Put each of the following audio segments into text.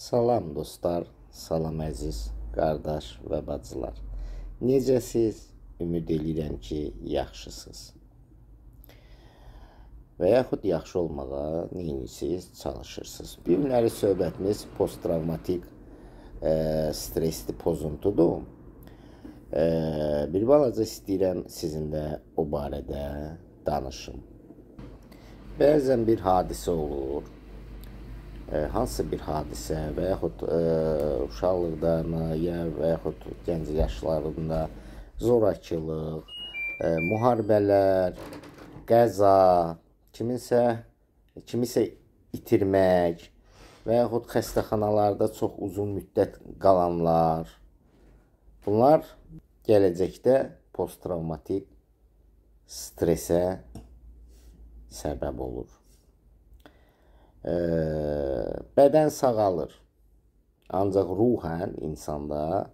Salam dostlar, salam əziz qardaş və bacılar. Necəsiz? Ümid edirəm ki, yaxşısınız. Və yaxud yaxşı olmağa neyinirsiniz, çalışırsınız. Bu günləri söhbətimiz posttravmatik stresli pozuntudur. Bir balaca istəyirəm sizinlə o barədə danışım. Bəzən bir hadisə olur. Hansı bir hadisə və yaxud uşaqlıqda və yaxud gənc yaşlarında zorakılıq, müharibələr, qəza, kimisə itirmək və yaxud xəstəxanalarda çox uzun müddət qalanlar, bunlar gələcəkdə posttravmatik stresə səbəb olur. Bədən sağalır, ancaq ruhən insanda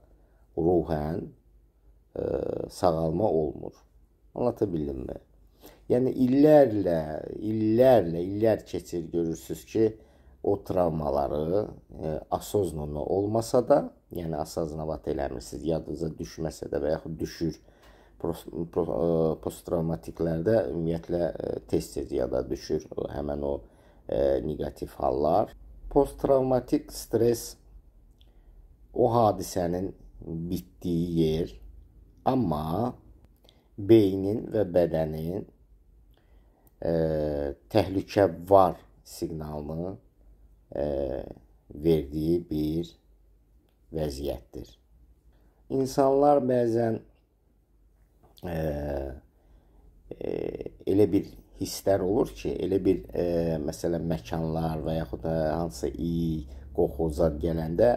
sağalma olmur. Anlatabildim mi? Yəni illər keçir, görürsünüz ki, o travmaları asosnunu olmasa da, yəni asaznavat eləmirsiniz, yadınıza düşməsə də və yaxud düşür. Posttravmatiklərdə ümumiyyətlə tez-tez yada düşür həmən o negativ hallar. Posttravmatik stres o hadisənin bitdiyi yer, amma beynin və bədənin təhlükə var siqnalını verdiyi bir vəziyyətdir. İnsanlar bəzən elə bir hisslər olur ki, elə bir məsələn məkanlar və yaxud da hansısa iyi qoxuzlar gələndə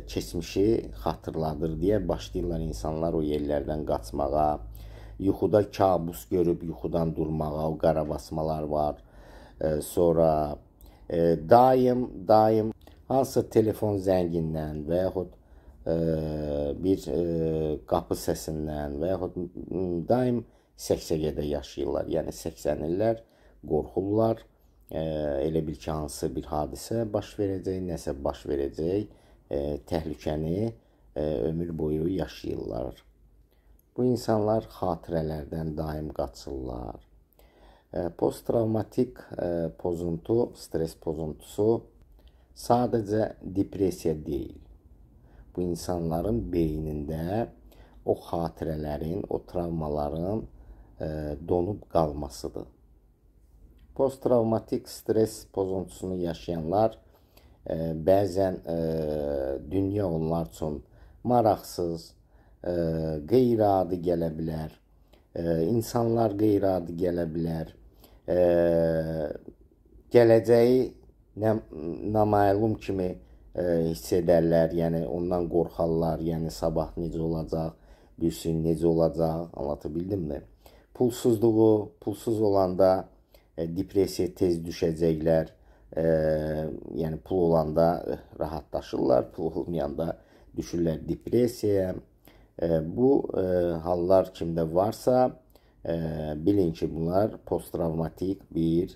keçmişi xatırladır deyə başlayırlar insanlar o yerlərdən qaçmağa, yuxuda kabus görüb yuxudan durmağa, o qarabasmalar var. Sonra daim hansısa telefon zəngindən və yaxud bir qapı səsindən və yaxud daim səksəgədə yaşayırlar. Yəni səksənirlər, qorxurlar. Elə bil ki, hansı bir hadisə baş verəcək, nəsə baş verəcək, təhlükəni ömür boyu yaşayırlar. Bu insanlar xatirələrdən daim qaçırlar. Posttravmatik pozuntu, stres pozuntusu sadəcə depressiya deyil. Bu insanların beynində o xatirələrin, o travmaların donub qalmasıdır. Posttravmatik stres pozuntusunu yaşayanlar bəzən dünya onlar üçün maraqsız, qeyri-adi gələ bilər, insanlar qeyri-adi gələ bilər, gələcəyi naməlum kimi hiss edərlər, yəni ondan qorxarlar, yəni sabah necə olacaq, bir gün necə olacaq, anlatabildim mi? Pulsuz olanda depressiya tez düşəcəklər, yəni pul olanda rahatlaşırlar, pul olmayanda düşürlər depressiyaya. Bu hallar kimdə varsa, bilin ki, bunlar posttravmatik bir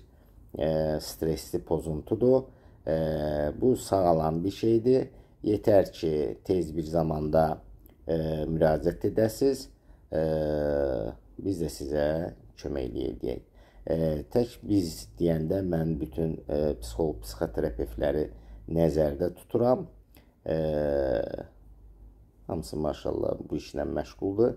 stresli pozuntudur. Bu sağalan bir şeydir. Yetər ki, tez bir zamanda müraciət edəsiniz. Biz də sizə kömək edəyik. Tək biz deyəndə mən bütün psixolog, psixoterapevtləri nəzərdə tuturam. Hamısı maşallah bu işlə məşğuldur.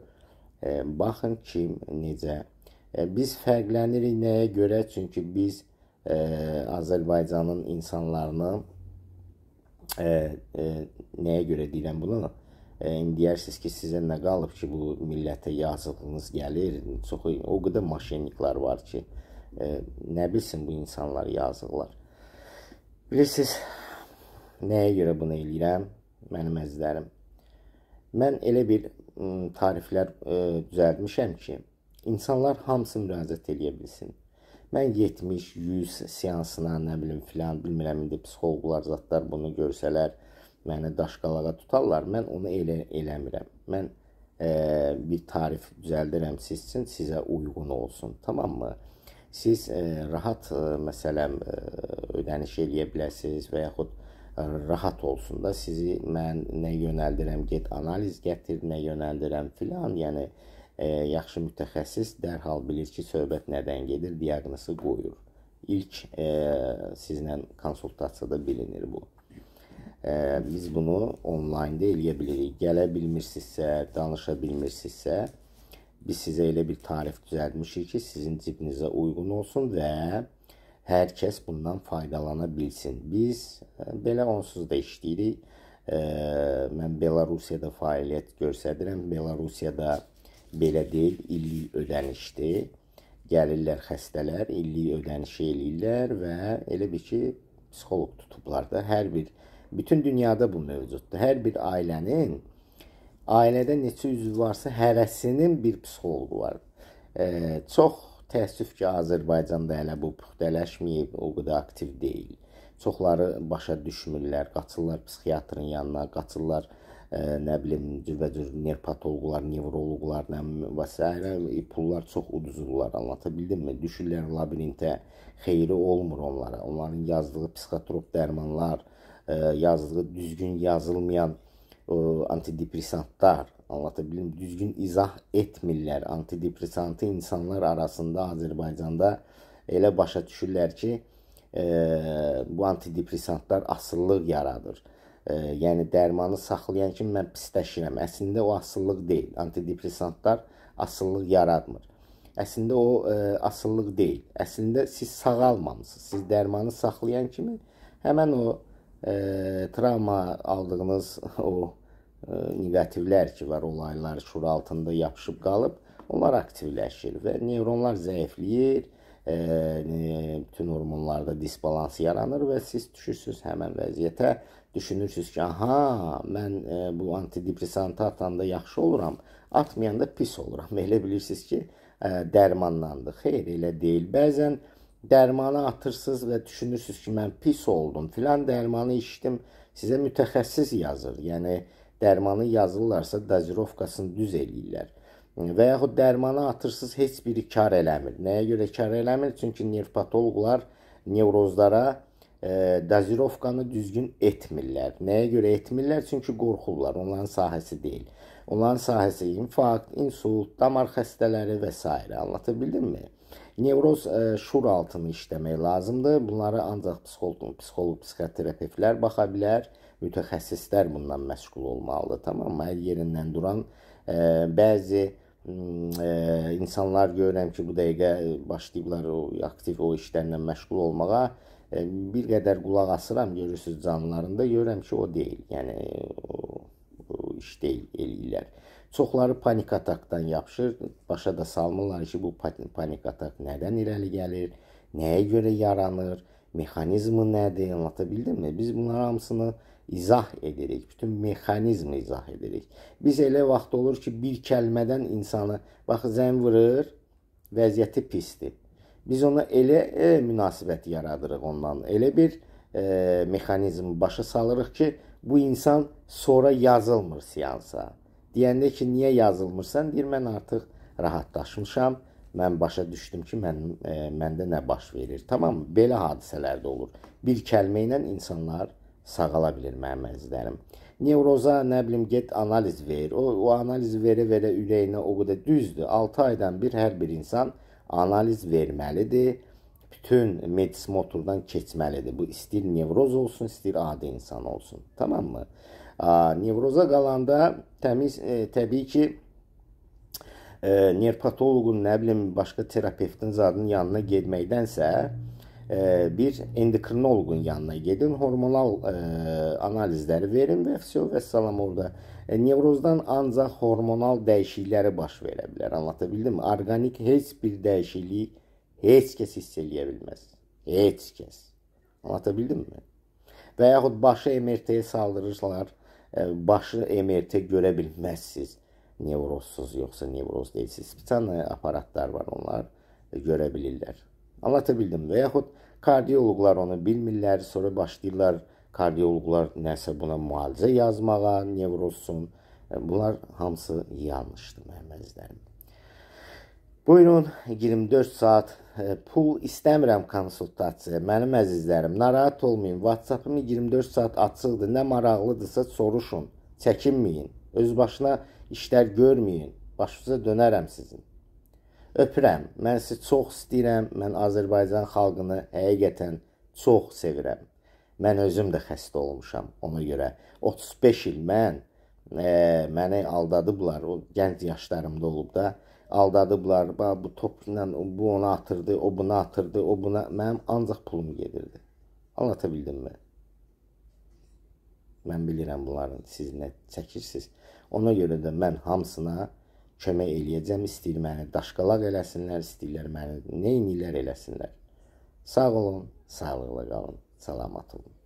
Baxın ki, necə. Biz fərqlənirik nəyə görə? Çünki biz Azərbaycanın insanlarını nəyə görə deyirəm bunu? İndi deyirsiniz ki, sizə nə qalıb ki, bu millətə yazığınız gəlir. Çox o qədər maşenniklər var ki, nə bilsin bu insanlar yazıqlar. Bilirsiniz, nəyə görə bunu eləyirəm, mənim əzizlərim? Mən elə bir tariflər düzəltmişəm ki, insanlar hamısı müraciət edə bilsin. Mən 70-100 seansına, nə bilim filan, bilmirəm, indi psixologlar, zatlar bunu görsələr, məni daşqalağa tutarlar, mən onu eləmirəm. Mən bir tarif düzəldirəm siz üçün, sizə uyğun olsun, tamam mı? Siz rahat, məsələn, ödəniş eləyə biləsiniz və yaxud rahat olsun da sizi mən nə yönəldirəm, get analiz gətir, nə yönəldirəm filan. Yəni yaxşı mütəxəssis dərhal bilir ki, söhbət nədən gedir, diaqnozu qoyur. İlk sizlə konsultasiyada bilinir bu. Biz bunu onlaynda eləyə bilirik. Gələ bilmirsinizsə, danışa bilmirsinizsə, biz sizə elə bir tarif düzəltmişik ki, sizin cibinizə uyğun olsun və hər kəs bundan faydalana bilsin. Biz belə onsuz da işləyirik. Mən Belarusiyada fəaliyyət göstərirəm. Belarusiyada belə deyil, illik ödənişdir. Gəlirlər xəstələr, illik ödənişi eləyirlər və elə bir ki, psixoloq tutublar da. Bütün dünyada bu mövcuddur. Hər bir ailədə neçə üzv varsa, hərəsinin bir psixoloqu var. Çox təəssüf ki, Azərbaycanda hələ bu puxtələşməyib, o qədər aktiv deyil. Çoxları başa düşmürlər, qaçırlar psixiatrın yanına, qaçırlar, nə bilim, cürbəcür nevropatoloqlar, nevroloqlarla və s. Pullar çox uduzurlar, anlatabildimmi? Düşürlər labirintə, xeyri olmur onlara. Onların yazdığı psixotrop dərmanlar, yazdığı düzgün yazılmayan antidepressantlar, anlatabildim, düzgün izah etmirlər. Antidepressantı insanlar arasında Azərbaycanda elə başa düşürlər ki, bu antidepressantlar asıllıq yaradır. Yəni dərmanı saxlayan kimi mən pisləşirəm. Əslində o asıllıq deyil. Antidepressantlar asıllıq yaratmır. Əslində o asıllıq deyil. Əslində siz sağalmamısınız. Siz dərmanı saxlayan kimi həmən o travma aldığınız o negativlər ki var, olaylar şur altında yapışıb qalıb, onlar aktivləşir və neyronlar zəifləyir, bütün hormonlarda disbalans yaranır və siz düşürsünüz həmən vəziyyətə, düşünürsünüz ki, aha, mən bu antidepressantı atanda yaxşı oluram, atmayanda pis oluram. Elə bilirsiniz ki, dərmanlandır. Xeyr, elə deyil. Bəzən dərmanı atırsınız və düşünürsünüz ki, mən pis oldum, filan dərmanı içdim, sizə mütəxəssis yazır. Yəni, dərmanı yazırlarsa dozirovkasını düz eləyirlər. Və yaxud dərmanı atırsınız, heç biri kar eləmir. Nəyə görə kar eləmir? Çünki nevropatoloqlar nevrozlara dozirovkanı düzgün etmirlər. Nəyə görə etmirlər? Çünki qorxurlar, onların sahəsi deyil. Onların sahəsi infarkt, insult, damar xəstələri və s. Anlatabildim mi? Nevroz şur altını işləmək lazımdır. Bunları ancaq psixoloq, psixoterapevtlər baxa bilər. Mütəxəssislər bundan məşğul olmalıdır. Tamam mı? Hər yerindən duran bəzi insanlar görürəm ki, bu dəqiqə başlayıblar aktiv o işlərlə məşğul olmağa. Bir qədər qulaq asıram, görürsünüz canlılarında, görürəm ki, o deyil. Yəni, o iş deyil, eləyirlər. Çoxları panik atakdan yapışır, başa da salmırlar ki, bu panik atak nədən irəli gəlir, nəyə görə yaranır, mexanizmi nədir, anlatabildim mi? Biz bunların hamısını izah edirik, bütün mexanizmi izah edirik. Biz elə vaxt olur ki, bir kəlmədən insanı, bax, zəng vurur, vəziyyəti pisdir. Biz ona elə münasibət yaradırıq ondan, elə bir mexanizm başa salırıq ki, bu insan sonra yazılmır seansa. Deyəndə ki, niyə yazılmırsan? Deyir, mən artıq rahatlaşmışam, mən başa düşdüm ki, məndə nə baş verir. Tamam, belə hadisələr də olur. Bir kəlmə ilə insanlar sağala bilir mənim əzizlərim. Nevroza, nə bilim, get analiz ver. O analizi verə-verə ürəyinə o qədər düzdür. 6 aydan bir hər bir insan analiz verməlidir. Bütün medismotordan keçməlidir. Bu istir nevroz olsun, istir adi insan olsun. Tamam mı? Nevroza qalanda təbii ki, nevropatoloqun, nə bilim, başqa terapevtin zadının yanına getməkdənsə, bir endokrinoloqun yanına gedin, hormonal analizləri verin və vəssalam orada. Nevrozdan ancaq hormonal dəyişiklikləri baş verə bilər, anlatabildim mi? Organik heç bir dəyişiklik heç kəs hiss eləyə bilməz. Heç kəs. Anlatabildim mi? Və yaxud başı MRT-yə saldırırsalar, başı MRT görə bilməzsiniz. Nevrozsuz, yoxsa nevroz deyilsiniz. Spesial aparatlar var, onlar görə bilirlər. Anlatabildim. Və yaxud kardioloqlar onu bilmirlər, sonra başlayırlar kardioloqlar nəsə buna müalicə yazmağa, nevrozsun. Bunlar hamısı yanlışdır, mənim əzizlərim. Buyurun, 24 saat pul istəmirəm konsultasiya. Mənim əzizlərim, narahat olmayın. WhatsApp-ım 24 saat açıqdır. Nə maraqlıdırsa soruşun. Çəkinməyin. Öz başına işlər görməyin. Başınıza dönərəm sizin. Öpürəm. Mən sizi çox istəyirəm. Mən Azərbaycan xalqını həqiqətən çox sevirəm. Mən özüm də xəstə olmuşam ona görə. 35 il məni aldadıblar. O gənc yaşlarımda olub da. Aldadıblar, bu topla, bu ona atırdı, o buna atırdı, o buna. Mənim ancaq pulum gedirdi. Anlata bildim mi? Mən bilirəm bunların siz nə çəkirsiniz. Ona görə də mən hamısına kömək eləyəcəm. İstəyir məni daşqalaq eləsinlər, istəyirlər məni neynirlər eləsinlər. Sağ olun, sağlıqla qalın, salamat olun.